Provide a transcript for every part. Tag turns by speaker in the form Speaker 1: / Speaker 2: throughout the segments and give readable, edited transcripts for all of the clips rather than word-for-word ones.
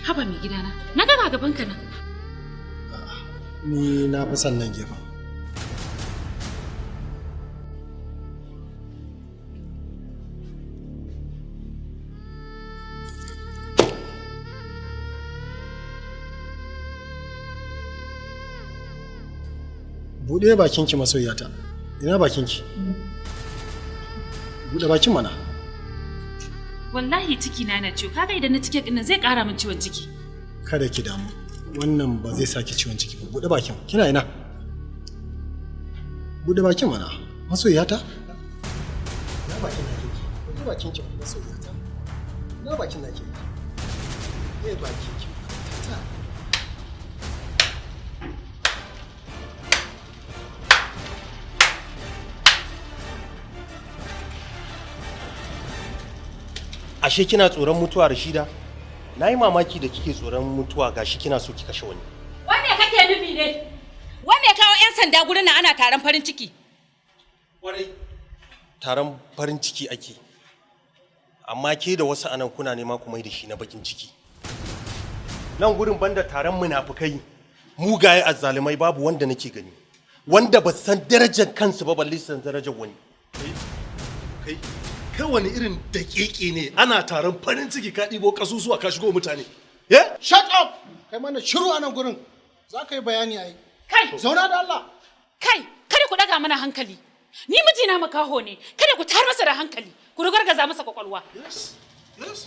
Speaker 1: Haba mai gidana, na ga gaban ka nan.
Speaker 2: Ni na fi son nan gefen. Buɗe bakinki masoyiyata. Ina bakinki? Buɗe bakin mana.
Speaker 1: Wallahi ciki na ciwo. Kaga idan na cike dinnan zai ƙara min ciwon ciki.
Speaker 2: Kada ki damu. Wannan ba zai saki ciwon ciki ba. Buɗe bakin. Kina ina? Buɗe bakin mana. Masoyiyata? Ina bakin nake? Buɗe bakinki masoyiyata. Ina bakin nake? Buɗe bakinki.
Speaker 3: Ashe kina tsoron mutuwa Rashida? Na yi mamaki da kike tsoron mutuwa gashi kina so ki kashe wani.
Speaker 1: Wanne kake nufi ne? Wanne kawo 'yan sanda gurin nan ana taron farin ciki?
Speaker 3: Kwarai. Taron farin ciki ake. Amma ke da wasu anan kuna nema ku mai da shi na bakin ciki. Nan gurin banda taron munafukai, mugaye azzalumai babu wanda nake gani. Wanda ba san darajar kansu ba balle san darajar wani.
Speaker 4: Kai wani irin daƙiƙi ne ana taron farin ciki ka ɗibo ƙasusuwa ka shigo mutane. Yeah?
Speaker 2: Shut up! Kai mana shiru a nan gurin. Za ka yi bayani a yi.
Speaker 1: Kai!
Speaker 2: Zauna da Allah!
Speaker 1: Kai! Kada ku daga mana hankali. Ni mijina makaho ne. Kada ku tar masa da hankali. Ku rugargaza masa kwakwalwa.
Speaker 4: Yes. Yes.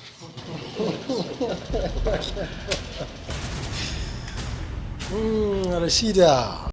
Speaker 2: Rashida.